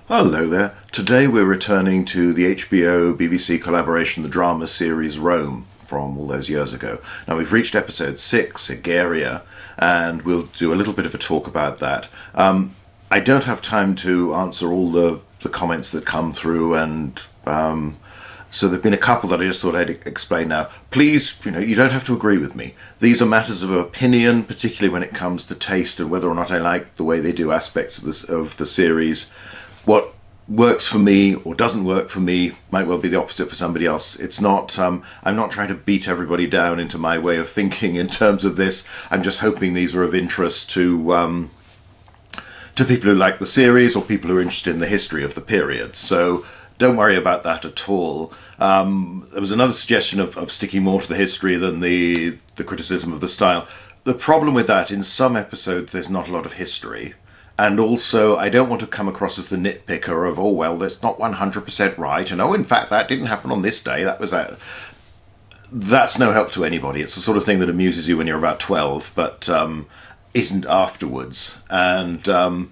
Hello there. Today we're returning to the HBO BBC collaboration, the drama series Rome from all those years ago. Now we've reached episode 6, Egeria, and we'll do a little bit of a talk about that. I don't have time to answer all the comments that come through, and so there've been a couple that I just thought I'd explain now. Please, you don't have to agree with me. These are matters of opinion, particularly when it comes to taste and whether or not I like the way they do aspects of the series. What works for me or doesn't work for me might well be the opposite for somebody else. It's not. I'm not trying to beat everybody down into my way of thinking in terms of this. I'm just hoping these are of interest to people who like the series or people who are interested in the history of the period. So don't worry about that at all. There was another suggestion of sticking more to the history than the criticism of the style. The problem with that, in some episodes, there's not a lot of history. And also, I don't want to come across as the nitpicker of, oh, well, that's not 100% right. And, oh, in fact, that didn't happen on this day. That was that. That's no help to anybody. It's the sort of thing that amuses you when you're about 12, but isn't afterwards. And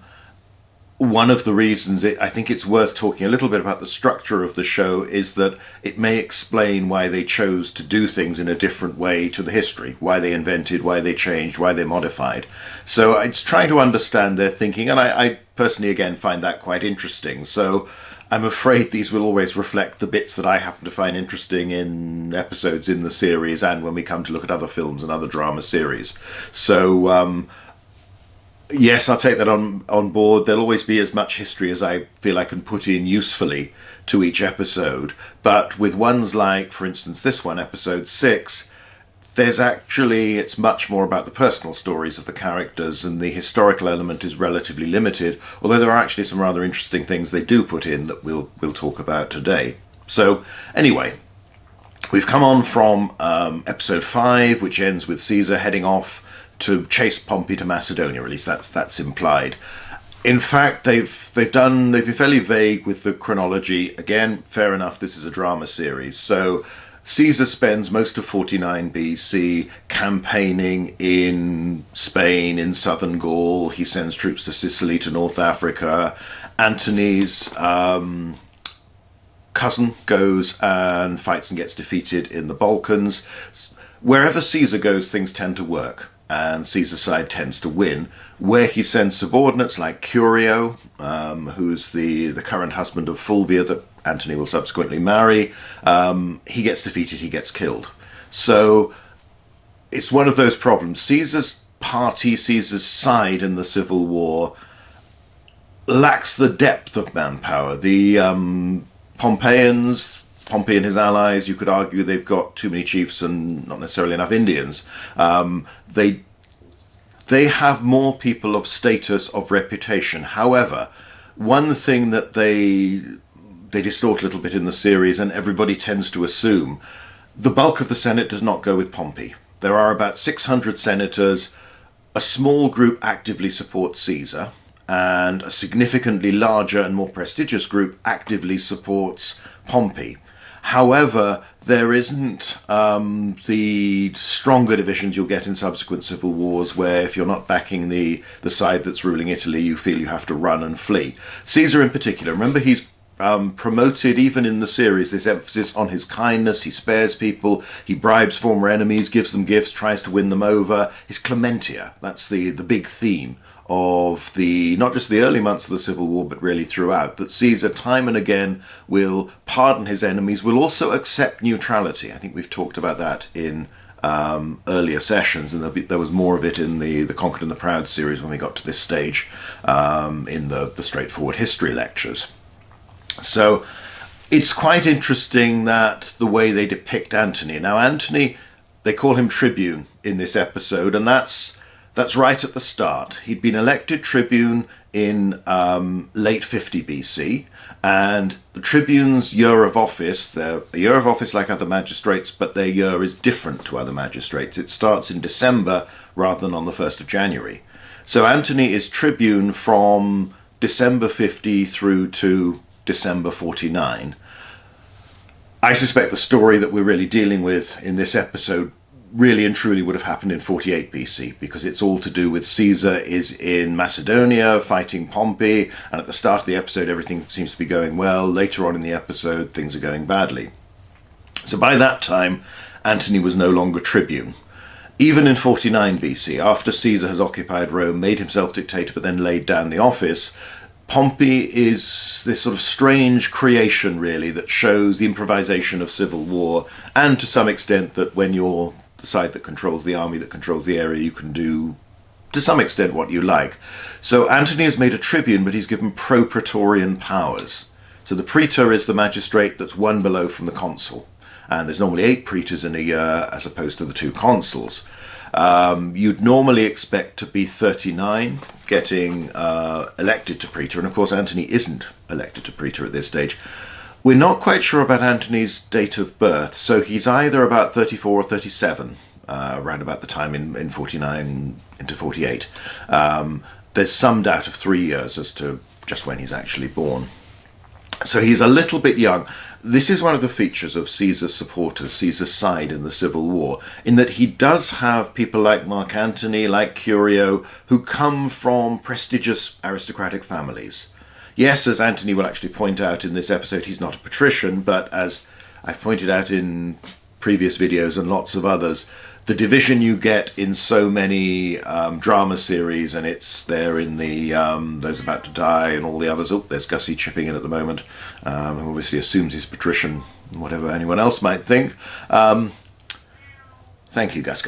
one of the reasons I think it's worth talking a little bit about the structure of the show is that it may explain why they chose to do things in a different way to the history, why they invented, why they changed, why they modified. So it's trying to understand their thinking, and I personally, again, find that quite interesting. So I'm afraid these will always reflect the bits that I happen to find interesting in episodes in the series and when we come to look at other films and other drama series. So yes, I'll take that on board. There'll always be as much history as I feel I can put in usefully to each episode. But with ones like, for instance, this one, episode 6, it's much more about the personal stories of the characters, and the historical element is relatively limited, although there are actually some rather interesting things they do put in that we'll talk about today. So anyway, we've come on from episode 5, which ends with Caesar heading off to chase Pompey to Macedonia. At least that's implied. In fact, they've been fairly vague with the chronology. Again, fair enough, this is a drama series. So Caesar spends most of 49 BC campaigning in Spain, in southern Gaul. He sends troops to Sicily, to North Africa. Antony's cousin goes and fights and gets defeated in the Balkans. Wherever Caesar goes, things tend to work, and Caesar's side tends to win. Where he sends subordinates like Curio, who's the current husband of Fulvia that Antony will subsequently marry, he gets defeated, he gets killed. So it's one of those problems. Caesar's party, Caesar's side in the civil war lacks the depth of manpower. The Pompey and his allies, you could argue they've got too many chiefs and not necessarily enough Indians. They have more people of status, of reputation. However, one thing that they distort a little bit in the series, and everybody tends to assume, the bulk of the Senate does not go with Pompey. There are about 600 senators. A small group actively supports Caesar, and a significantly larger and more prestigious group actively supports Pompey. However, there isn't the stronger divisions you'll get in subsequent civil wars, where if you're not backing the side that's ruling Italy, you feel you have to run and flee. Caesar in particular, remember, he's promoted, even in the series, this emphasis on his kindness. He spares people, he bribes former enemies, gives them gifts, tries to win them over. His clementia, that's the big theme of not just the early months of the Civil War, but really throughout, that Caesar time and again will pardon his enemies, will also accept neutrality. I think we've talked about that in earlier sessions, and there was more of it in the Conquered and the Proud series when we got to this stage in the straightforward history lectures. So it's quite interesting that the way they depict Antony. Now Antony, they call him tribune in this episode, and that's right at the start. He'd been elected tribune in late 50 BC, and the tribune's year of office, they're a year of office like other magistrates, but their year is different to other magistrates. It starts in December rather than on the 1st of January. So Antony is tribune from December 50 through to December 49. I suspect the story that we're really dealing with in this episode really and truly would have happened in 48 BC, because it's all to do with Caesar is in Macedonia fighting Pompey, and at the start of the episode everything seems to be going well. Later on in the episode things are going badly. So by that time Antony was no longer tribune. Even in 49 BC, after Caesar has occupied Rome, made himself dictator, but then laid down the office, Pompey is this sort of strange creation, really, that shows the improvisation of civil war, and to some extent that when you're the side that controls the army, that controls the area, you can do, to some extent, what you like. So Antony is made a tribune, but he's given pro-praetorian powers. So the praetor is the magistrate that's one below from the consul. And there's normally 8 praetors in a year as opposed to the 2 consuls. You'd normally expect to be 39 getting elected to praetor, and of course Antony isn't elected to praetor at this stage. We're not quite sure about Antony's date of birth, so he's either about 34 or 37, around about the time in 49 into 48. There's some doubt of 3 years as to just when he's actually born. So he's a little bit young. This is one of the features of Caesar's supporters, Caesar's side in the Civil War, in that he does have people like Mark Antony, like Curio, who come from prestigious aristocratic families. Yes, as Antony will actually point out in this episode, he's not a patrician, but as I've pointed out in previous videos and lots of others, the division you get in so many drama series, and it's there in the Those About to Die and all the others. Oh, there's Gussie chipping in at the moment, who obviously assumes he's patrician, whatever anyone else might think. Thank you, Gus.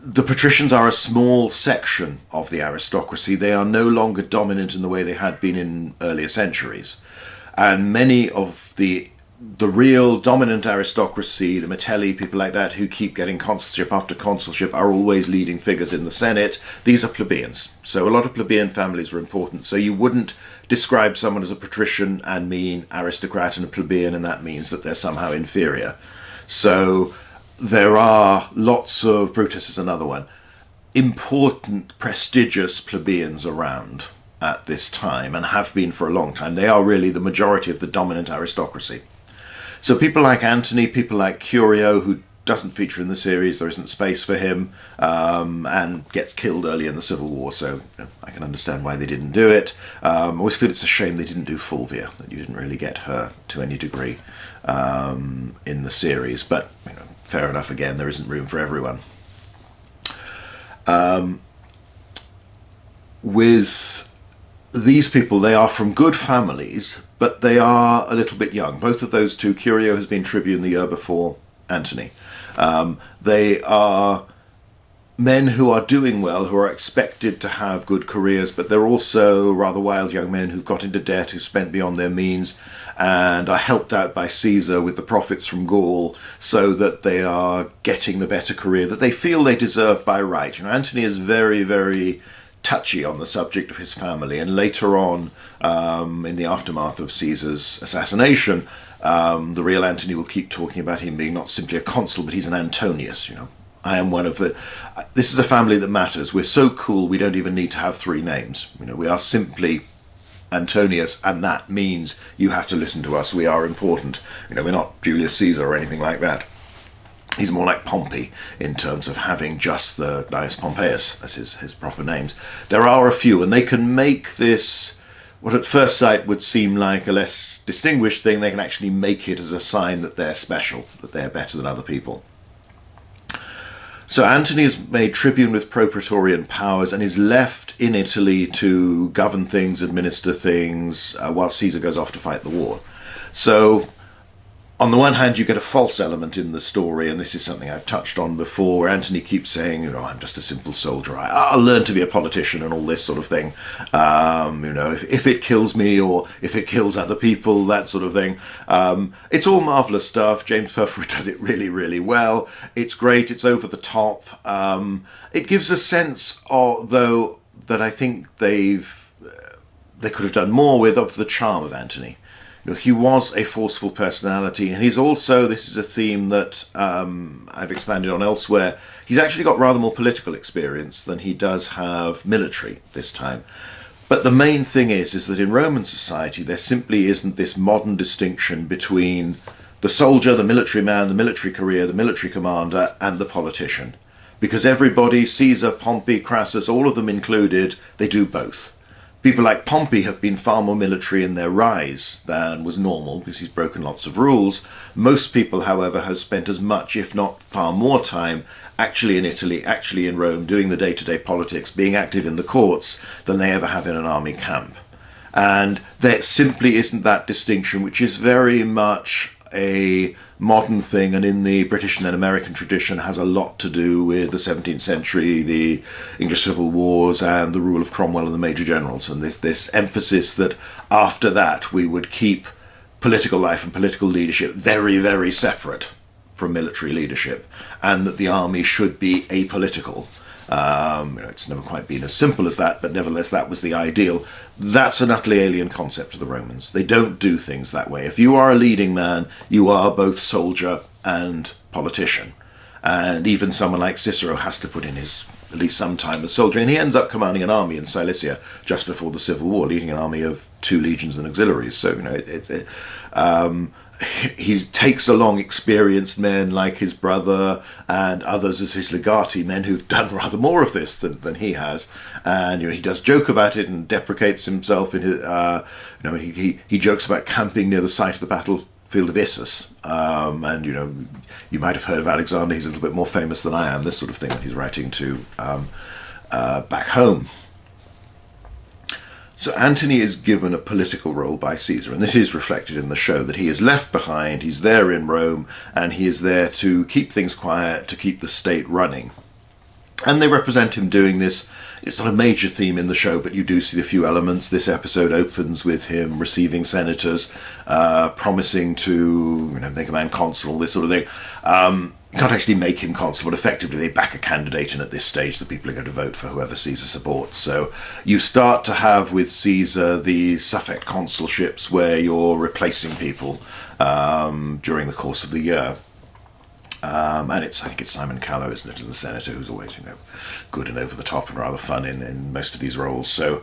The patricians are a small section of the aristocracy. They are no longer dominant in the way they had been in earlier centuries. And many of the real dominant aristocracy, the Metelli, people like that, who keep getting consulship after consulship, are always leading figures in the Senate. These are plebeians. So a lot of plebeian families are important. So you wouldn't describe someone as a patrician and mean aristocrat and a plebeian, and that means that they're somehow inferior. So there are lots of, Brutus is another one, important, prestigious plebeians around at this time, and have been for a long time. They are really the majority of the dominant aristocracy. So people like Antony, people like Curio, who doesn't feature in the series, there isn't space for him, and gets killed early in the Civil War, so I can understand why they didn't do it. I always feel it's a shame they didn't do Fulvia, that you didn't really get her to any degree in the series, but fair enough, again, there isn't room for everyone. With these people, they are from good families, but they are a little bit young. Both of those two, Curio has been tribune the year before Antony. They are men who are doing well, who are expected to have good careers, but they're also rather wild young men who've got into debt, who've spent beyond their means, and are helped out by Caesar with the profits from Gaul, so that they are getting the better career that they feel they deserve by right. Antony is very, very touchy on the subject of his family, and later on, in the aftermath of Caesar's assassination, the real Antony will keep talking about him being not simply a consul, but he's an Antonius. I am one of the... This is a family that matters. We're so cool we don't even need to have 3 names. We are simply Antonius, and that means you have to listen to us. We are important. We're not Julius Caesar or anything like that. He's more like Pompey in terms of having just the Gnaeus Pompeius as his proper names. There are a few, and they can make this, what at first sight would seem like a less distinguished thing, they can actually make it as a sign that they're special, that they're better than other people. So Antony is made tribune with pro-praetorian powers and is left in Italy to govern things, administer things, while Caesar goes off to fight the war. So on the one hand, you get a false element in the story, and this is something I've touched on before, where Antony keeps saying, I'm just a simple soldier, I'll learn to be a politician and all this sort of thing. If it kills me or if it kills other people, that sort of thing. It's all marvellous stuff. James Purfoy does it really, really well. It's great. It's over the top. It gives a sense, though, that I think they could have done more with, of the charm of Antony. He was a forceful personality, and he's also, this is a theme that I've expanded on elsewhere, he's actually got rather more political experience than he does have military this time. But the main thing is that in Roman society there simply isn't this modern distinction between the soldier, the military man, the military career, the military commander, and the politician. Because everybody, Caesar, Pompey, Crassus, all of them included, they do both. People like Pompey have been far more military in their rise than was normal, because he's broken lots of rules. Most people, however, have spent as much, if not far more time, actually in Italy, actually in Rome, doing the day-to-day politics, being active in the courts, than they ever have in an army camp. And there simply isn't that distinction, which is very much a modern thing, and in the British and then American tradition has a lot to do with the 17th century, the English Civil Wars, and the rule of Cromwell and the major generals, and this emphasis that after that we would keep political life and political leadership very, very separate from military leadership, and that the army should be apolitical. It's never quite been as simple as that, but nevertheless that was the ideal. That's an utterly alien concept to the Romans. They don't do things that way. If you are a leading man, you are both soldier and politician. And even someone like Cicero has to put in his at least some time as soldier, and he ends up commanding an army in Cilicia just before the Civil War, leading an army of 2 legions and auxiliaries. So he takes along experienced men like his brother and others as his legati, men who've done rather more of this than he has, and he does joke about it and deprecates himself in his he jokes about camping near the site of the battlefield of Issus, and you might have heard of Alexander. He's a little bit more famous than I am, this sort of thing, when he's writing to back home. So Antony is given a political role by Caesar, and this is reflected in the show, that he is left behind, he's there in Rome, and he is there to keep things quiet, to keep the state running. And they represent him doing this. It's not a major theme in the show, but you do see a few elements. This episode opens with him receiving senators, promising to make a man consul, this sort of thing. You can't actually make him consul, but effectively they back a candidate, and at this stage the people are going to vote for whoever Caesar supports. So you start to have with Caesar the suffect consulships where you're replacing people during the course of the year. And I think it's Simon Callow, isn't it, as the senator, who's always good and over the top and rather fun in most of these roles. So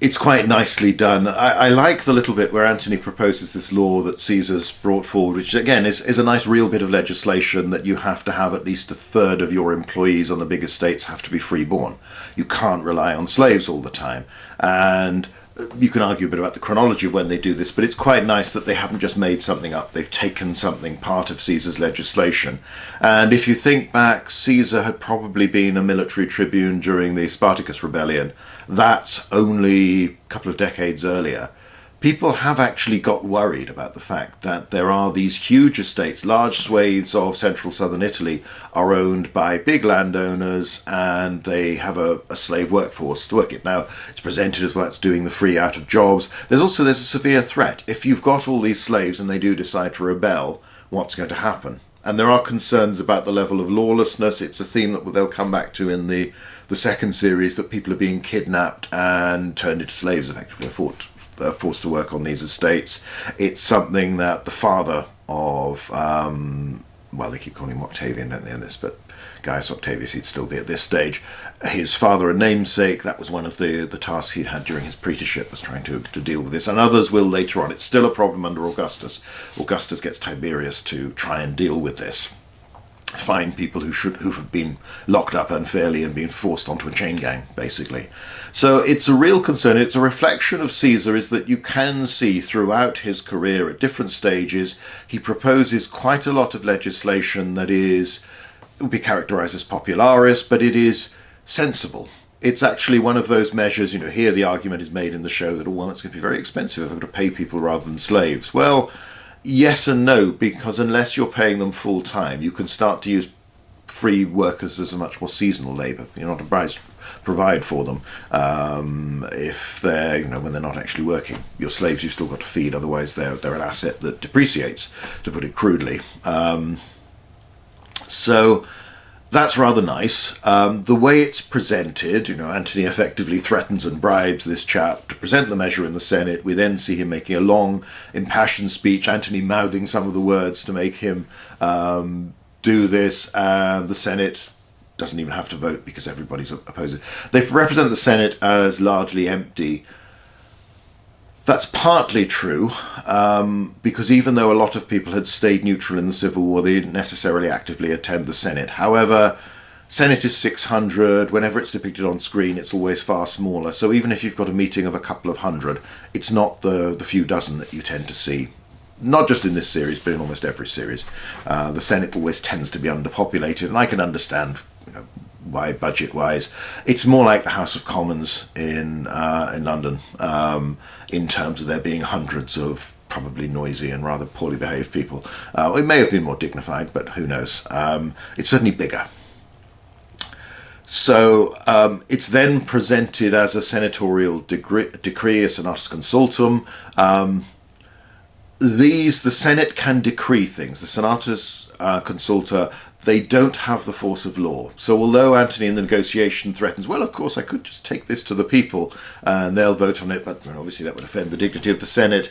it's quite nicely done. I like the little bit where Antony proposes this law that Caesar's brought forward, which again is a nice real bit of legislation, that you have to have at least a third of your employees on the big estates have to be freeborn. You can't rely on slaves all the time. And you can argue a bit about the chronology of when they do this, but it's quite nice that they haven't just made something up. They've taken something, part of Caesar's legislation. And if you think back, Caesar had probably been a military tribune during the Spartacus rebellion. That's only a couple of decades earlier. People have actually got worried about the fact that there are these huge estates, large swathes of central southern Italy are owned by big landowners, and they have a slave workforce to work it. Now, it's presented as well, it's doing the free out of jobs. There's a severe threat. If you've got all these slaves and they do decide to rebel, what's going to happen? And there are concerns about the level of lawlessness. It's a theme that they'll come back to in the second series, that people are being kidnapped and turned into slaves, effectively, forced to work on these estates. It's something that the father of, they keep calling him Octavian, don't they, in this, but Gaius Octavius, he'd still be at this stage. His father and namesake, that was one of the tasks he'd had during his praetorship, was trying to deal with this, and others will later on. It's still a problem under Augustus. Augustus gets Tiberius to try and deal with this. Find people who have been locked up unfairly and been forced onto a chain gang, basically. So it's a real concern. It's a reflection of Caesar, is that you can see throughout his career at different stages, he proposes quite a lot of legislation that would be characterized as popularis, but it is sensible. It's actually one of those measures, here the argument is made in the show that, it's going to be very expensive if I've got to pay people rather than slaves. Well, yes and no, because unless you're paying them full time, you can start to use free workers as a much more seasonal labour. You're not obliged to provide for them if they're, when they're not actually working. Your slaves you've still got to feed, otherwise they're an asset that depreciates, to put it crudely. So that's rather nice. The way it's presented, Antony effectively threatens and bribes this chap to present the measure in the Senate. We then see him making a long, impassioned speech, Antony mouthing some of the words to make him do this, and the Senate doesn't even have to vote because everybody's opposed. They represent the Senate as largely empty. That's partly true, because even though a lot of people had stayed neutral in the Civil War, they didn't necessarily actively attend the Senate. However, Senate is 600. Whenever it's depicted on screen, it's always far smaller. So even if you've got a meeting of a couple of hundred, it's not the few dozen that you tend to see. Not just in this series, but in almost every series. The Senate always tends to be underpopulated, and I can understand, why budget-wise. It's more like the House of Commons in London, in terms of there being hundreds of probably noisy and rather poorly behaved people. It may have been more dignified, but who knows. It's certainly bigger. So it's then presented as a senatorial decree, a senatus consultum. The Senate can decree things. The senatus consulta, they don't have the force of law. So although Antony in the negotiation threatens, well, of course, I could just take this to the people and they'll vote on it, but obviously that would offend the dignity of the Senate,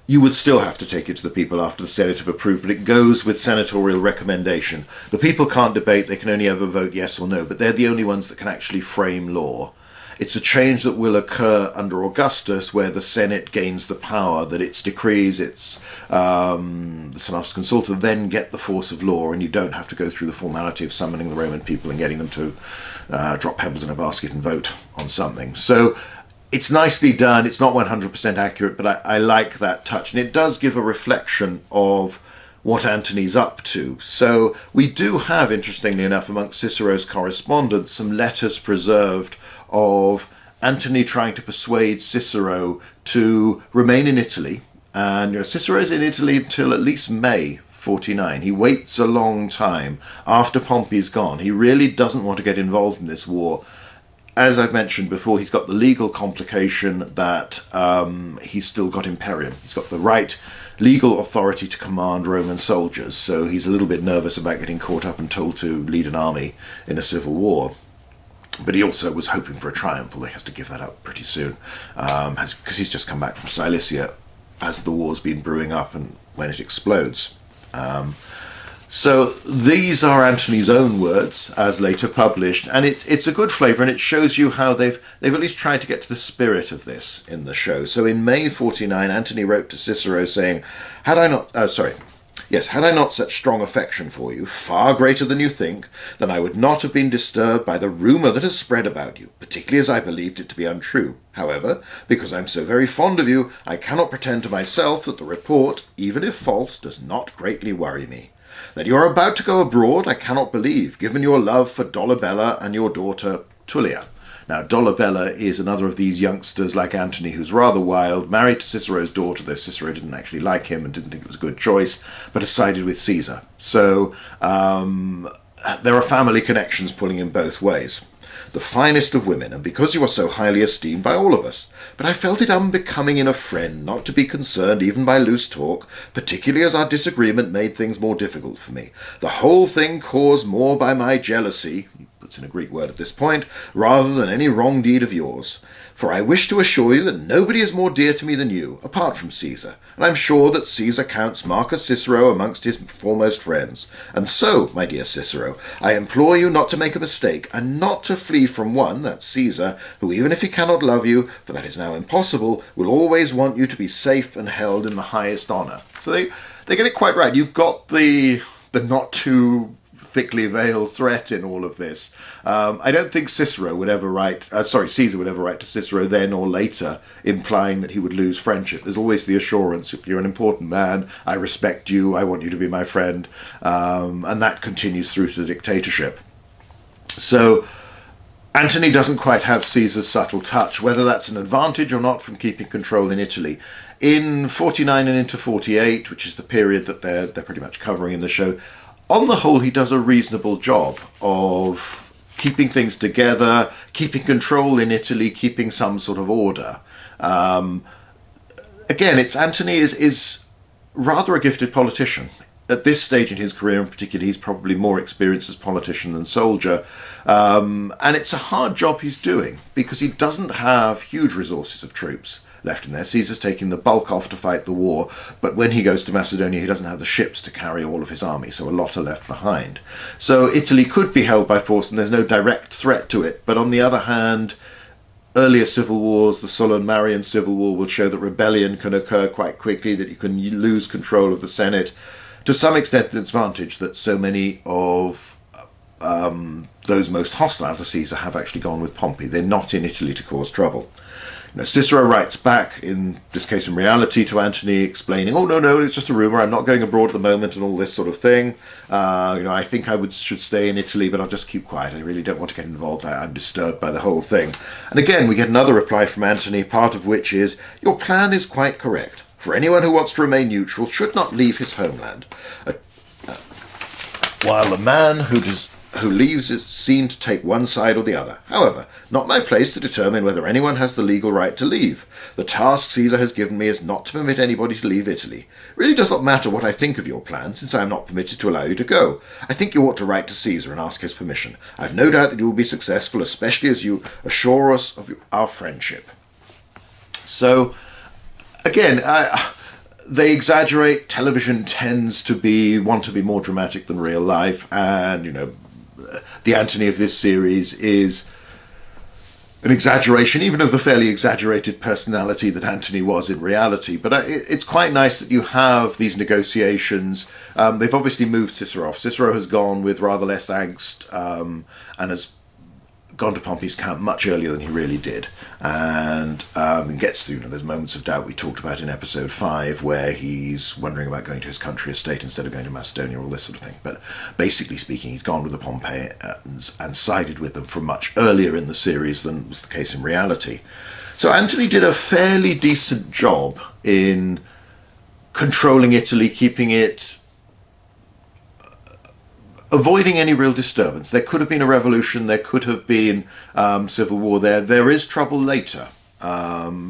you would still have to take it to the people after the Senate have approved, but it goes with senatorial recommendation. The people can't debate, they can only ever vote yes or no, but they're the only ones that can actually frame law. It's a change that will occur under Augustus, where the Senate gains the power that its decrees, its the senatus consulta then get the force of law, and you don't have to go through the formality of summoning the Roman people and getting them to drop pebbles in a basket and vote on something. So it's nicely done. It's not 100% accurate, but I like that touch, and it does give a reflection of what Antony's up to. So we do have, interestingly enough, amongst Cicero's correspondence, some letters preserved of Antony trying to persuade Cicero to remain in Italy. And Cicero's in Italy until at least May 49. He waits a long time after Pompey's gone. He really doesn't want to get involved in this war. As I've mentioned before, he's got the legal complication that he's still got imperium. He's got the right legal authority to command Roman soldiers, so he's a little bit nervous about getting caught up and told to lead an army in a civil war. But he also was hoping for a triumph, although he has to give that up pretty soon, because he's just come back from Cilicia as the war's been brewing up and when it explodes. So these are Antony's own words, as later published, and it's a good flavour, and it shows you how they've at least tried to get to the spirit of this in the show. So in May 49, Antony wrote to Cicero saying, had I not such strong affection for you, far greater than you think, then I would not have been disturbed by the rumour that has spread about you, particularly as I believed it to be untrue. However, because I am so very fond of you, I cannot pretend to myself that the report, even if false, does not greatly worry me. That you are about to go abroad, I cannot believe, given your love for Dolabella and your daughter Tullia. Now, Dolabella is another of these youngsters like Antony who's rather wild, married to Cicero's daughter, though Cicero didn't actually like him and didn't think it was a good choice, but has sided with Caesar. So there are family connections pulling in both ways. The finest of women, and because you are so highly esteemed by all of us. But I felt it unbecoming in a friend not to be concerned even by loose talk, particularly as our disagreement made things more difficult for me. The whole thing caused more by my jealousy, he puts in a Greek word at this point, rather than any wrong deed of yours. For I wish to assure you that nobody is more dear to me than you, apart from Caesar, and I am sure that Caesar counts Marcus Cicero amongst his foremost friends. And so, my dear Cicero, I implore you not to make a mistake, and not to flee from one, that's Caesar, who even if he cannot love you, for that is now impossible, will always want you to be safe and held in the highest honour. So they get it quite right. You've got the not too thickly veiled threat in all of this. I don't think Caesar would ever write to Cicero then or later implying that he would lose friendship. There's always the assurance, you're an important man, I respect you, I want you to be my friend, and that continues through to the dictatorship. So Antony doesn't quite have Caesar's subtle touch, whether that's an advantage or not from keeping control in Italy. In 49 and into 48, which is the period that they're pretty much covering in the show, on the whole, he does a reasonable job of keeping things together, keeping control in Italy, keeping some sort of order. Again, Antony is rather a gifted politician. At this stage in his career in particular, he's probably more experienced as politician than soldier. And it's a hard job he's doing because he doesn't have huge resources of troops left in there. Caesar's taking the bulk off to fight the war, but when he goes to Macedonia, he doesn't have the ships to carry all of his army, so a lot are left behind. So Italy could be held by force, and there's no direct threat to it. But on the other hand, earlier civil wars, the Sullan-Marian civil war, will show that rebellion can occur quite quickly, that you can lose control of the Senate, to some extent an advantage that so many of those most hostile to Caesar have actually gone with Pompey. They're not in Italy to cause trouble. Cicero writes back, in this case in reality, to Antony, explaining, oh, no, it's just a rumour, I'm not going abroad at the moment and all this sort of thing. I think I should stay in Italy, but I'll just keep quiet. I really don't want to get involved. I'm disturbed by the whole thing. And again, we get another reply from Antony, part of which is, your plan is quite correct. For anyone who wants to remain neutral should not leave his homeland. While the man who leaves is seen to take one side or the other. However, not my place to determine whether anyone has the legal right to leave. The task Caesar has given me is not to permit anybody to leave Italy. It really does not matter what I think of your plan, since I am not permitted to allow you to go. I think you ought to write to Caesar and ask his permission. I have no doubt that you will be successful, especially as you assure us of our friendship. So, again, they exaggerate. Television tends to want to be more dramatic than real life, and, the Antony of this series is an exaggeration, even of the fairly exaggerated personality that Antony was in reality. But it's quite nice that you have these negotiations. They've obviously moved Cicero off. Cicero has gone with rather less angst and has gone to Pompey's camp much earlier than he really did, and gets through those moments of doubt we talked about in episode 5, where he's wondering about going to his country estate instead of going to Macedonia, all this sort of thing. But basically speaking, he's gone with the Pompeians and sided with them from much earlier in the series than was the case in reality. So Antony did a fairly decent job in controlling Italy, keeping it, avoiding any real disturbance. There could have been a revolution, there could have been civil war there. There is trouble later. A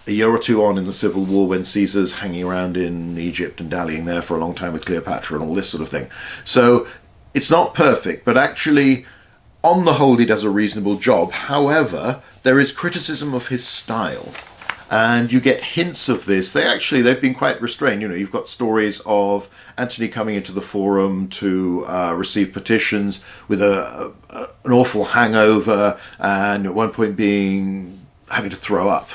year or two on in the civil war, when Caesar's hanging around in Egypt and dallying there for a long time with Cleopatra and all this sort of thing. So it's not perfect, but actually, on the whole, he does a reasonable job. However, there is criticism of his style. And you get hints of this. They've been quite restrained. You've got stories of Antony coming into the forum to receive petitions with an awful hangover, and at one point having to throw up.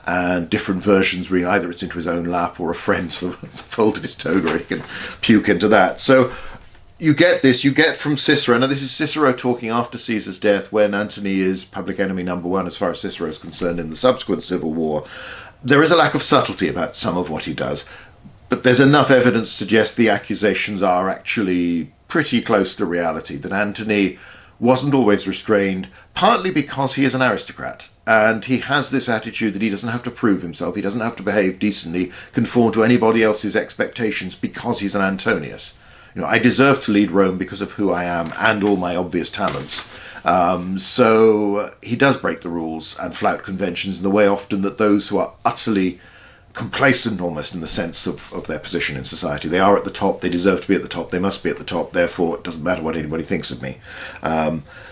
And different versions being either it's into his own lap or a friend sort of folded his toga, or he can puke into that. So you get from Cicero. Now, this is Cicero talking after Caesar's death, when Antony is public enemy number one as far as Cicero is concerned in the subsequent civil war. There is a lack of subtlety about some of what he does, but there's enough evidence to suggest the accusations are actually pretty close to reality, that Antony wasn't always restrained, partly because he is an aristocrat, and he has this attitude that he doesn't have to prove himself, he doesn't have to behave decently, conform to anybody else's expectations, because he's an Antonius. I deserve to lead Rome because of who I am and all my obvious talents. So he does break the rules and flout conventions in the way often that those who are utterly complacent, almost in the sense of their position in society. They are at the top, they deserve to be at the top, they must be at the top, therefore it doesn't matter what anybody thinks of me.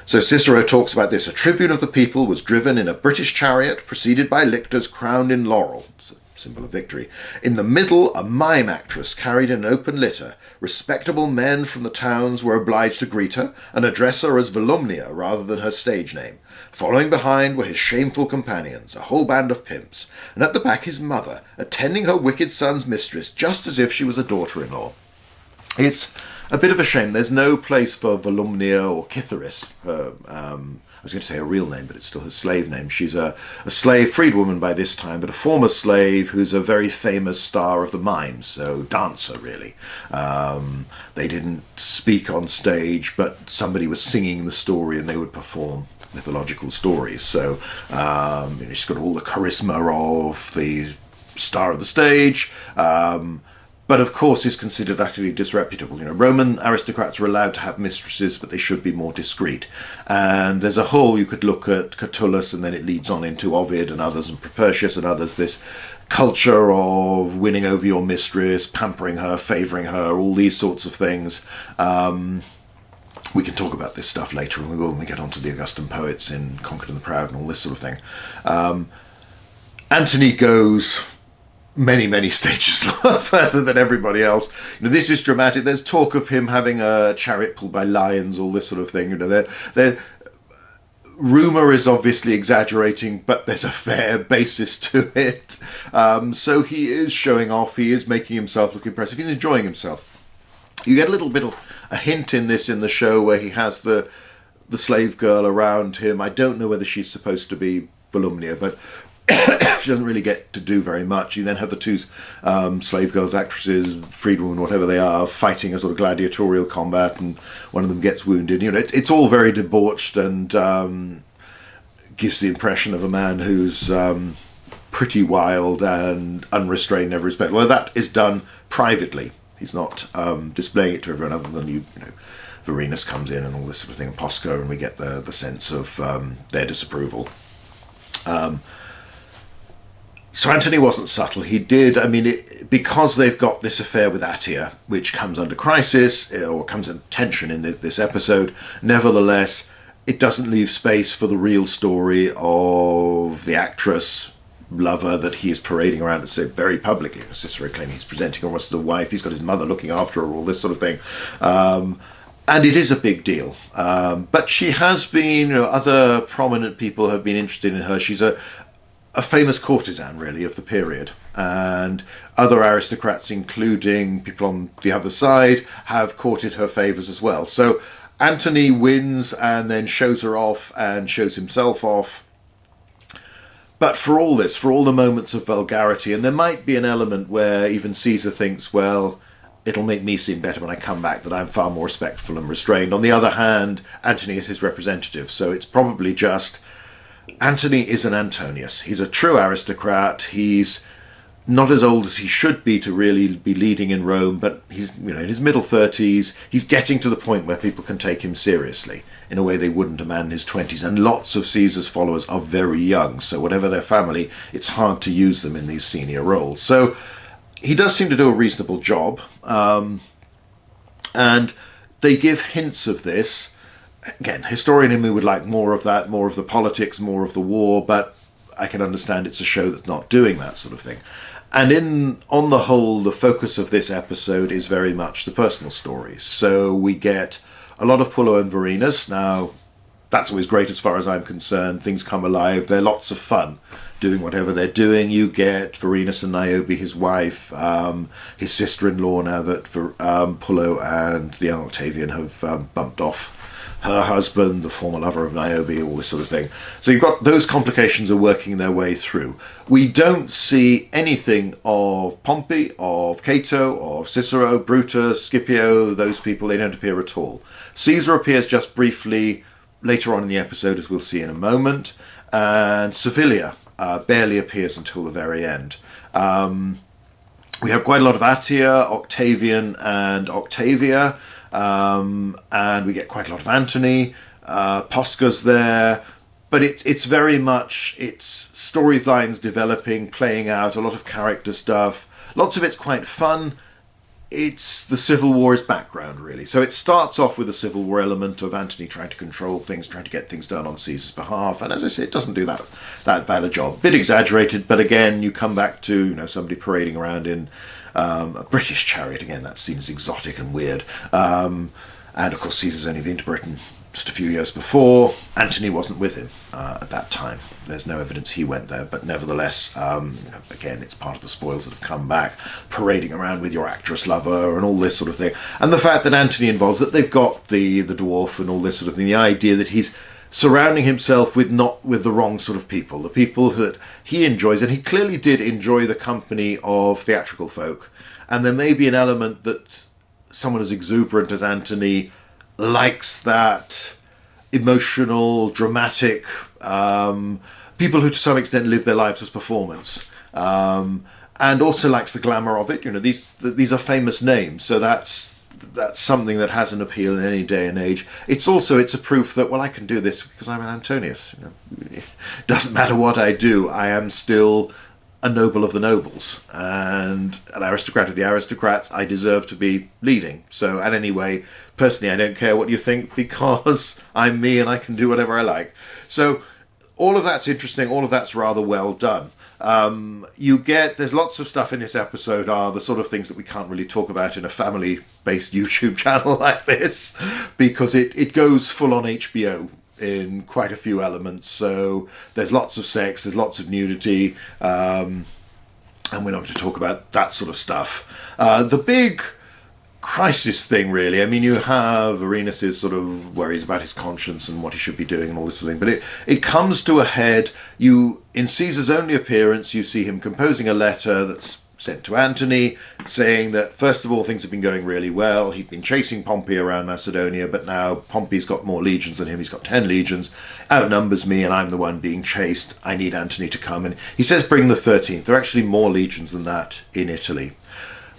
So Cicero talks about this. A tribune of the people was driven in a British chariot, preceded by lictors crowned in laurel. It's a symbol of victory. In the middle, a mime actress carried an open litter. Respectable men from the towns were obliged to greet her and address her as Volumnia rather than her stage name. Following behind were his shameful companions, a whole band of pimps, and at the back his mother, attending her wicked son's mistress, just as if she was a daughter-in-law. It's a bit of a shame. There's no place for Volumnia or Cytheris, I was going to say her real name, but it's still her slave name. She's a slave, freed woman by this time, but a former slave who's a very famous star of the mime, so dancer, really. They didn't speak on stage, but somebody was singing the story and they would perform mythological stories. So she's got all the charisma of the star of the stage, but of course is considered utterly disreputable. Roman aristocrats are allowed to have mistresses, but they should be more discreet. And as a whole, you could look at Catullus, and then it leads on into Ovid and others, and Propertius and others, this culture of winning over your mistress, pampering her, favouring her, all these sorts of things. We can talk about this stuff later, and we will when we get onto the Augustan poets in Conquered and the Proud and all this sort of thing. Antony goes many stages further than everybody else. This is dramatic. There's talk of him having a chariot pulled by lions, all this sort of thing. Rumour is obviously exaggerating, but there's a fair basis to it. So he is showing off, he is making himself look impressive, he's enjoying himself. You get a little bit of a hint in the show where he has the slave girl around him. I don't know whether she's supposed to be Volumnia, but she doesn't really get to do very much. You then have the two slave girls, actresses, freedwomen, whatever they are, fighting a sort of gladiatorial combat, and one of them gets wounded. You know, it's all very debauched and gives the impression of a man who's pretty wild and unrestrained in every respect. Well, that is done privately. He's not displaying it to everyone, other than you know, Varenus comes in and all this sort of thing, and Posco, and we get the sense of their disapproval. So Antony wasn't subtle. He did, I mean, because they've got this affair with Attia, which comes under crisis, or comes under tension in this episode, nevertheless, it doesn't leave space for the real story of the actress lover that he is parading around and say very publicly. Cicero claiming he's presenting her almost as a wife, he's got his mother looking after her, all this sort of thing. And it is a big deal. But she has been, you know, other prominent people have been interested in her. She's a famous courtesan, really, of the period. And other aristocrats, including people on the other side, have courted her favours as well. So Antony wins and then shows her off and shows himself off. But for all this, for all the moments of vulgarity, and there might be an element where even Caesar thinks, well, it'll make me seem better when I come back, that I'm far more respectful and restrained. On the other hand, Antony is his representative, so it's probably just Antony is an Antonius. He's a true aristocrat. He's not as old as he should be to really be leading in Rome, but he's, you know, in his middle 30s. He's getting to the point where people can take him seriously in a way they wouldn't a man in his 20s. And lots of Caesar's followers are very young, so whatever their family, it's hard to use them in these senior roles. So he does seem to do a reasonable job, and they give hints of this. Again, historian in me would like more of that, more of the politics, more of the war, but I can understand it's a show that's not doing that sort of thing. And on the whole, the focus of this episode is very much the personal stories. So we get a lot of Pullo and Varenus. Now, that's always great as far as I'm concerned. Things come alive. They're lots of fun doing whatever they're doing. You get Varenus and Niobe, his wife, his sister-in-law, now that Pullo and the young Octavian have bumped off her husband, the former lover of Niobe, all this sort of thing. So you've got those complications are working their way through. We don't see anything of Pompey, of Cato, of Cicero, Brutus, Scipio, those people. They don't appear at all. Caesar appears just briefly later on in the episode, as we'll see in a moment, and Servilia barely appears until the very end. We have quite a lot of Attia, Octavian, and Octavia. And we get quite a lot of Antony. Posca's there, but it's very much, it's storylines developing, playing out, a lot of character stuff. Lots of it's quite fun. It's the Civil War is background, really. So it starts off with a Civil War element of Antony trying to control things, trying to get things done on Caesar's behalf. And as I say, it doesn't do that bad a job. Bit exaggerated, but again, you come back to, you know, somebody parading around in a British chariot. Again, that scene is exotic and weird. And of course, Caesar's only been to Britain just a few years before. Antony wasn't with him at that time. There's no evidence he went there, but nevertheless, you know, again, it's part of the spoils that have come back, parading around with your actress lover and all this sort of thing. And the fact that Antony involves, that they've got the dwarf and all this sort of thing, the idea that he's surrounding himself with not with the wrong sort of people, the people that he enjoys, and he clearly did enjoy the company of theatrical folk. And there may be an element that someone as exuberant as Antony likes that emotional, dramatic, people who to some extent live their lives as performance, and also likes the glamour of it. You know, these are famous names, so that's something that has an appeal in any day and age. It's a proof that, well, I can do this because I'm an Antonius. You know, it doesn't matter what I do, I am still a noble of the nobles and an aristocrat of the aristocrats. I deserve to be leading. So, and anyway, personally, I don't care what you think because I'm me and I can do whatever I like. So all of that's interesting. All of that's rather well done. There's lots of stuff in this episode are the sort of things that we can't really talk about in a family-based YouTube channel like this, because it goes full on HBO. in quite a few elements. So there's lots of sex, there's lots of nudity, and we're not going to talk about that sort of stuff. The big crisis thing, really. I mean, you have Arenas' sort of worries about his conscience and what he should be doing and all this sort of thing, but it comes to a head. In Caesar's only appearance, you see him composing a letter that's sent to Antony, saying that, first of all, things have been going really well. He'd been chasing Pompey around Macedonia, but now Pompey's got more legions than him. He's got 10 legions, outnumbers me, and I'm the one being chased. I need Antony to come. And he says, bring the 13th. There are actually more legions than that in Italy.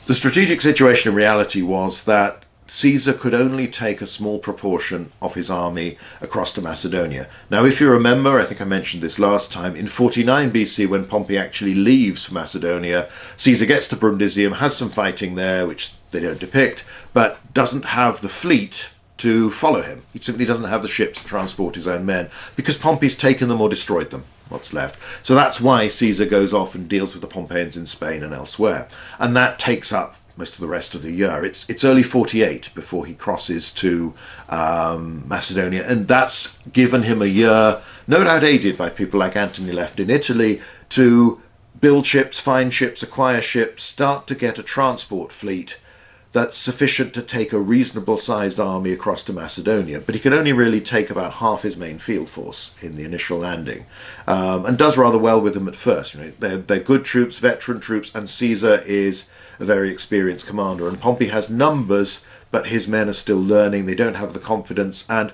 The strategic situation in reality was that Caesar could only take a small proportion of his army across to Macedonia. Now, if you remember, I think I mentioned this last time, in 49 BC, when Pompey actually leaves for Macedonia, Caesar gets to Brundisium, has some fighting there, which they don't depict, but doesn't have the fleet to follow him. He simply doesn't have the ships to transport his own men, because Pompey's taken them or destroyed them. What's left. So that's why Caesar goes off and deals with the Pompeians in Spain and elsewhere. And that takes up most of the rest of the year. It's early 48 before he crosses to Macedonia, and that's given him a year, no doubt aided by people like Antony left in Italy, to build ships, find ships, acquire ships, start to get a transport fleet that's sufficient to take a reasonable sized army across to Macedonia. But he can only really take about half his main field force in the initial landing, and does rather well with them at first. You know, they're good troops, veteran troops, and Caesar is a very experienced commander. And Pompey has numbers, but his men are still learning. They don't have the confidence, and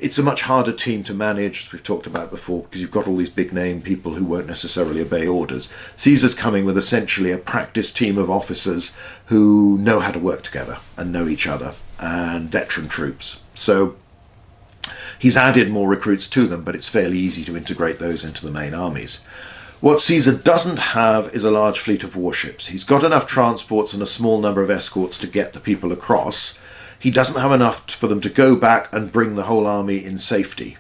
it's a much harder team to manage, as we've talked about before, because you've got all these big name people who won't necessarily obey orders. Caesar's coming with essentially a practice team of officers who know how to work together and know each other, and veteran troops. So he's added more recruits to them, but it's fairly easy to integrate those into the main armies. What Caesar doesn't have is a large fleet of warships. He's got enough transports and a small number of escorts to get the people across. He doesn't have enough for them to go back and bring the whole army in safety.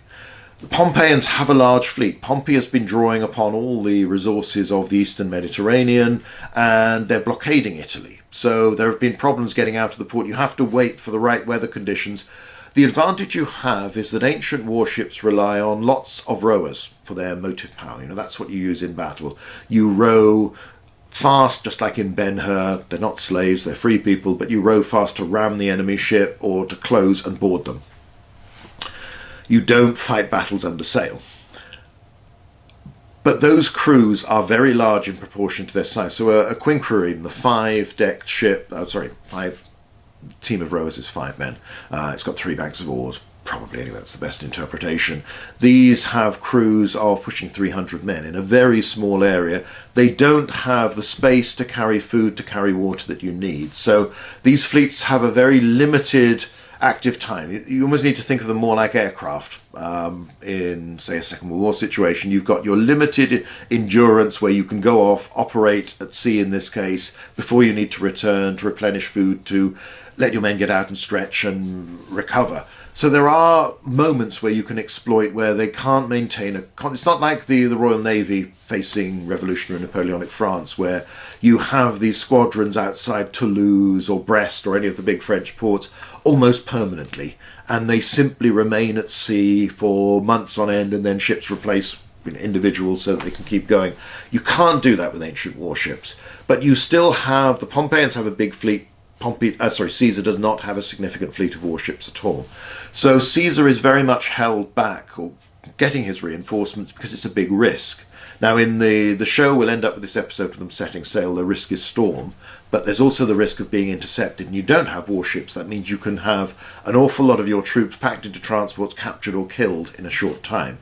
The Pompeians have a large fleet. Pompey has been drawing upon all the resources of the Eastern Mediterranean, and they're blockading Italy. So there have been problems getting out of the port. You have to wait for the right weather conditions. The advantage you have is that ancient warships rely on lots of rowers for their motive power. You know, that's what you use in battle. You row fast, just like in Ben-Hur. They're not slaves, they're free people, but you row fast to ram the enemy ship or to close and board them. You don't fight battles under sail. But those crews are very large in proportion to their size. So a quinquereme, the five-decked ship, team of rowers is 5 men. It's got 3 banks of oars. Probably, anyway, that's the best interpretation. These have crews of pushing 300 men in a very small area. They don't have the space to carry food, to carry water that you need. So these fleets have a very limited active time. You almost need to think of them more like aircraft. In, say, a Second World War situation, you've got your limited endurance where you can go off, operate at sea in this case, before you need to return to replenish food, to let your men get out and stretch and recover. So there are moments where you can exploit where they can't maintain it's not like the Royal Navy facing revolutionary Napoleonic France, where you have these squadrons outside Toulouse or Brest or any of the big French ports almost permanently, and they simply remain at sea for months on end, and then ships replace individuals so that they can keep going. You can't do that with ancient warships, but you still have, the Pompeians have a big fleet. Caesar does not have a significant fleet of warships at all. So Caesar is very much held back, or getting his reinforcements, because it's a big risk. Now in the show, we'll end up with this episode of them setting sail. The risk is storm, but there's also the risk of being intercepted, and you don't have warships. That means you can have an awful lot of your troops packed into transports, captured or killed in a short time.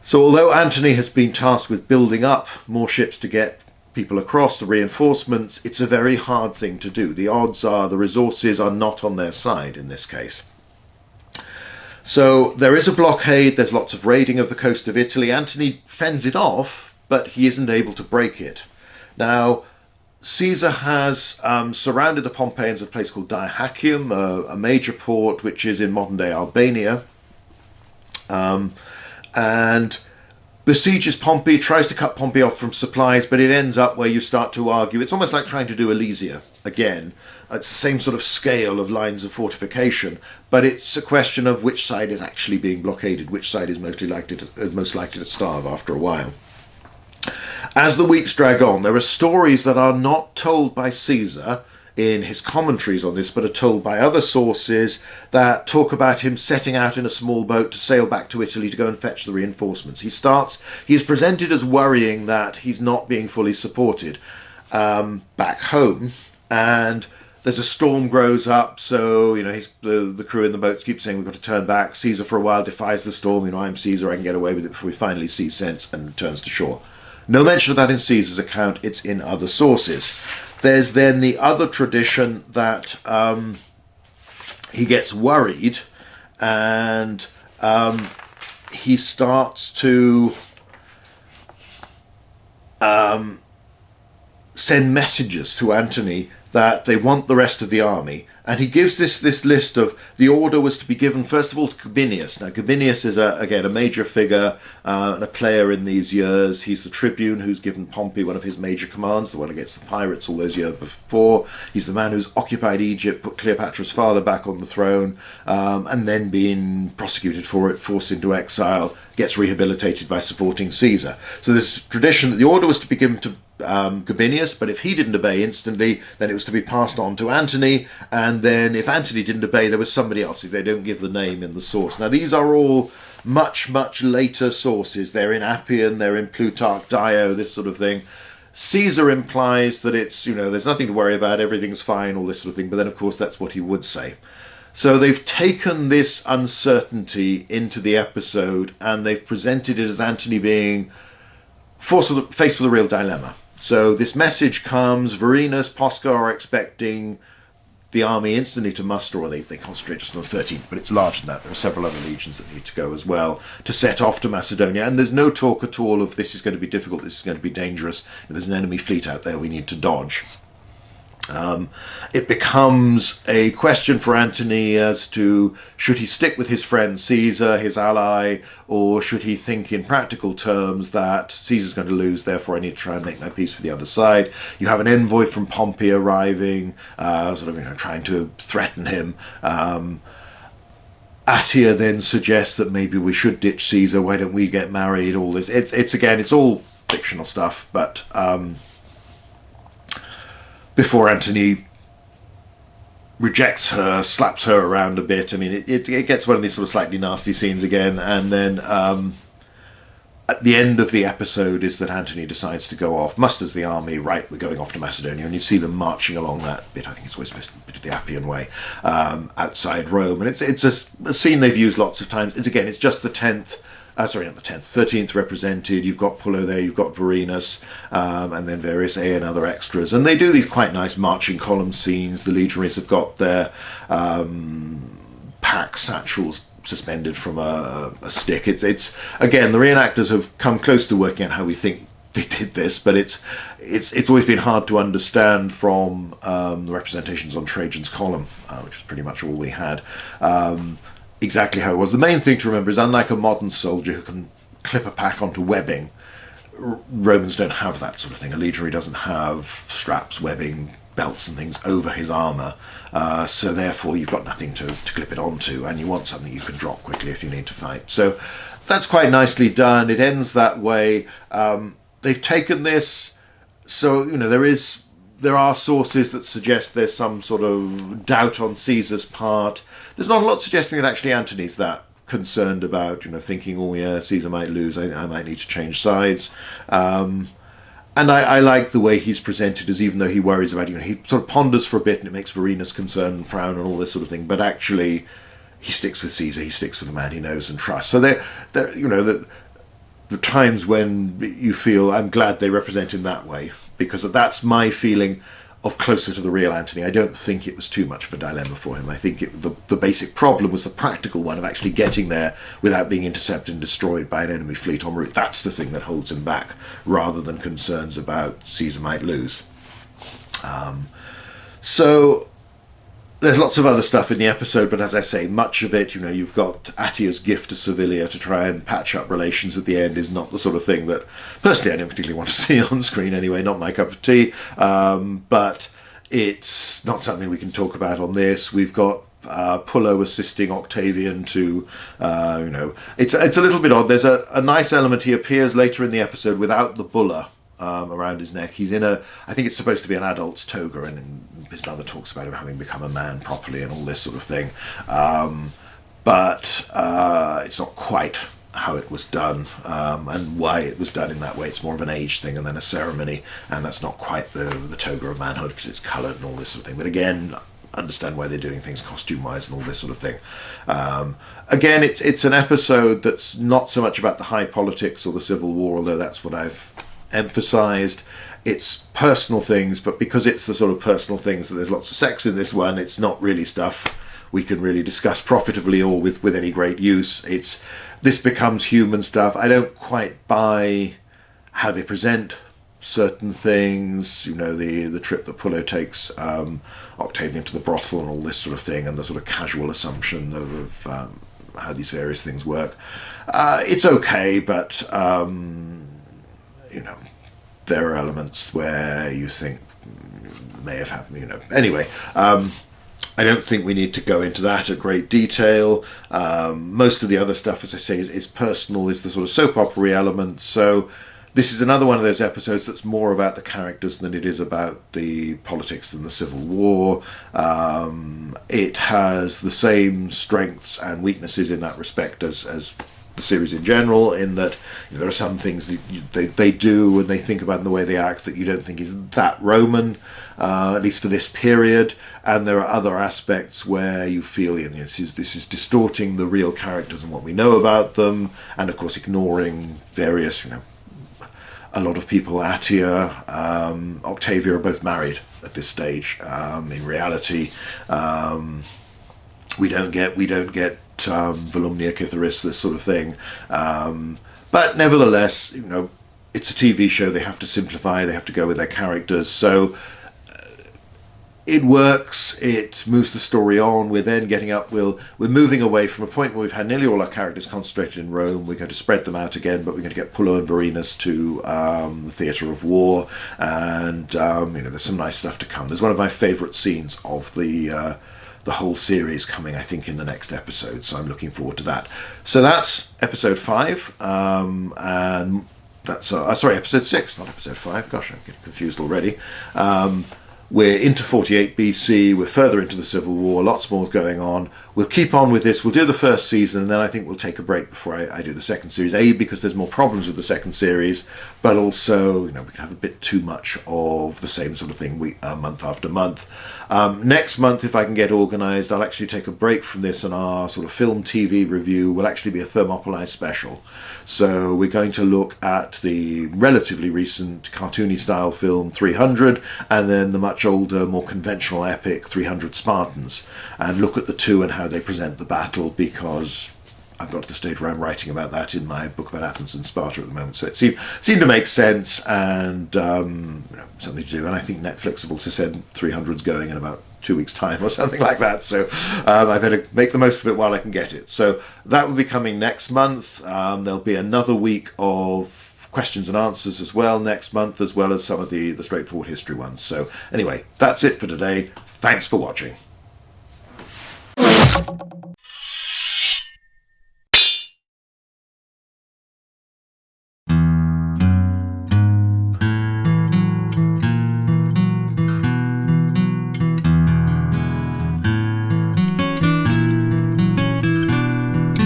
So although Antony has been tasked with building up more ships to get people across, the reinforcements, it's a very hard thing to do. The odds are, the resources are not on their side in this case. So there is a blockade, there's lots of raiding of the coast of Italy. Antony fends it off, but he isn't able to break it. Now, Caesar has surrounded the Pompeians at a place called Dyrrhachium, a major port which is in modern-day Albania, and besieges Pompey, tries to cut Pompey off from supplies, but it ends up where you start to argue. It's almost like trying to do Alesia again. It's the same sort of scale of lines of fortification, but it's a question of which side is actually being blockaded, which side is most likely to starve after a while. As the weeks drag on, there are stories that are not told by Caesar in his commentaries on this, but are told by other sources that talk about him setting out in a small boat to sail back to Italy to go and fetch the reinforcements. He is presented as worrying that he's not being fully supported back home, and there's a storm grows up, so the crew in the boats keep saying we've got to turn back. Caesar for a while defies the storm. I'm Caesar, I can get away with it, before he finally sees sense and returns to shore. No mention of that in Caesar's account, it's in other sources. There's then the other tradition that he gets worried and he starts to send messages to Antony that they want the rest of the army. And he gives this list of, the order was to be given first of all to Gabinius. Now Gabinius is again a major figure and a player in these years. He's the tribune who's given Pompey one of his major commands, the one against the pirates all those years before. He's the man who's occupied Egypt, put Cleopatra's father back on the throne, and then been prosecuted for it, forced into exile, gets rehabilitated by supporting Caesar. So there's tradition that the order was to be given to Gabinius, but if he didn't obey instantly, then it was to be passed on to Antony, and then if Antony didn't obey, there was somebody else, if they don't give the name in the source. Now these are all much later sources. They're in Appian, they're in Plutarch, Dio, this sort of thing. Caesar implies that it's, there's nothing to worry about, everything's fine, all this sort of thing, but then of course that's what he would say. So they've taken this uncertainty into the episode and they've presented it as Antony being faced with a real dilemma. So this message comes, Varenus, Posca are expecting the army instantly to muster, or they concentrate just on the 13th, but it's larger than that. There are several other legions that need to go as well to set off to Macedonia. And there's no talk at all of this is going to be difficult, this is going to be dangerous, there's an enemy fleet out there we need to dodge. It becomes a question for Antony as to should he stick with his friend Caesar, his ally, or should he think in practical terms that Caesar's going to lose, therefore I need to try and make my peace with the other side. You have an envoy from Pompey arriving, trying to threaten him. Attia then suggests that maybe we should ditch Caesar, why don't we get married, all this. It's all fictional stuff, but before Antony rejects her, slaps her around a bit. I mean, it gets one of these sort of slightly nasty scenes again, and then at the end of the episode is that Antony decides to go off, musters the army, right, we're going off to Macedonia, and you see them marching along that bit, I think it's always a bit of the Appian way, outside Rome, and it's a scene they've used lots of times. It's just the 10th, not the 10th, 13th represented. You've got Pullo there, you've got Varenus, and then various A and other extras. And they do these quite nice marching column scenes. The legionaries have got their pack satchels suspended from a stick. It's again, the reenactors have come close to working out how we think they did this, but it's always been hard to understand from the representations on Trajan's column, which was pretty much all we had. Exactly how it was. The main thing to remember is, unlike a modern soldier who can clip a pack onto webbing, Romans don't have that sort of thing. A legionary doesn't have straps, webbing, belts and things over his armour, so therefore you've got nothing to clip it onto, and you want something you can drop quickly if you need to fight. So that's quite nicely done. It ends that way. They've taken this, so there are sources that suggest there's some sort of doubt on Caesar's part. There's not a lot suggesting that actually Antony's that concerned about, thinking, oh yeah, Caesar might lose, I might need to change sides. And I like the way he's presented, as even though he worries about it, he sort of ponders for a bit and it makes Varenus concerned and frown and all this sort of thing, but actually he sticks with Caesar, he sticks with the man he knows and trusts. So the times when you feel, I'm glad they represent him that way, because that's my feeling of closer to the real Antony. I don't think it was too much of a dilemma for him. I think the basic problem was the practical one of actually getting there without being intercepted and destroyed by an enemy fleet en route. That's the thing that holds him back, rather than concerns about Caesar might lose. So there's lots of other stuff in the episode, but as I say, much of it, you've got Attia's gift to Servilia to try and patch up relations at the end is not the sort of thing that, personally, I don't particularly want to see on screen anyway, not my cup of tea, but It's not something we can talk about on this. We've got Pullo assisting Octavian to, it's a little bit odd. There's a nice element. He appears later in the episode without the bulla around his neck. He's in I think it's supposed to be an adult's toga, and his mother talks about him having become a man properly and all this sort of thing. But it's not quite how it was done, and why it was done in that way. It's more of an age thing and then a ceremony, and that's not quite the toga of manhood because it's coloured and all this sort of thing. But again, understand why they're doing things costume-wise and all this sort of thing. Again, it's an episode that's not so much about the high politics or the Civil War, although that's what I've emphasised. It's personal things, but because it's the sort of personal things that there's lots of sex in this one, it's not really stuff we can really discuss profitably or with any great use. This becomes human stuff. I don't quite buy how they present certain things, the trip that Pullo takes Octavian to the brothel and all this sort of thing, and the sort of casual assumption of how these various things work. It's okay, but there are elements where you think may have happened, Anyway, I don't think we need to go into that at great detail. Most of the other stuff, as I say, is personal, is the sort of soap opera element. So this is another one of those episodes that's more about the characters than it is about the politics than the Civil War. It has the same strengths and weaknesses in that respect as the series in general, in that there are some things that they do and they think about in the way they act that you don't think is that Roman, at least for this period, and there are other aspects where you feel this is distorting the real characters and what we know about them, and of course ignoring various, a lot of people, Attia, Octavia, are both married at this stage. In reality, we don't get Volumnia, Cytheris, this sort of thing. But nevertheless, it's a TV show. They have to simplify. They have to go with their characters. So it works. It moves the story on. We're then getting up. We're moving away from a point where we've had nearly all our characters concentrated in Rome. We're going to spread them out again, but we're going to get Pullo and Vorenus to the theatre of war, and there's some nice stuff to come. There's one of my favourite scenes of the whole series coming, I think, in the next episode, so I'm looking forward to that. So that's episode 5, and that's episode 6, not episode 5. Gosh, I'm getting confused already. We're into 48 BC, we're further into the Civil War, lots more going on. We'll keep on with this, we'll do the first season, and then I think we'll take a break before I do the second series. Because there's more problems with the second series, but also, we can have a bit too much of the same sort of thing month after month. Next month, if I can get organised, I'll actually take a break from this, and our sort of film TV review will actually be a Thermopylae special. So we're going to look at the relatively recent cartoony style film 300, and then the much older, more conventional epic 300 Spartans, and look at the two and how they present the battle, because I've got to the stage where I'm writing about that in my book about Athens and Sparta at the moment. So it seemed to make sense, and something to do. And I think Netflix have also said 300's going in about 2 weeks' time or something like that. So I better make the most of it while I can get it. So that will be coming next month. There'll be another week of questions and answers as well next month, as well as some of the straightforward history ones. So anyway, that's it for today. Thanks for watching.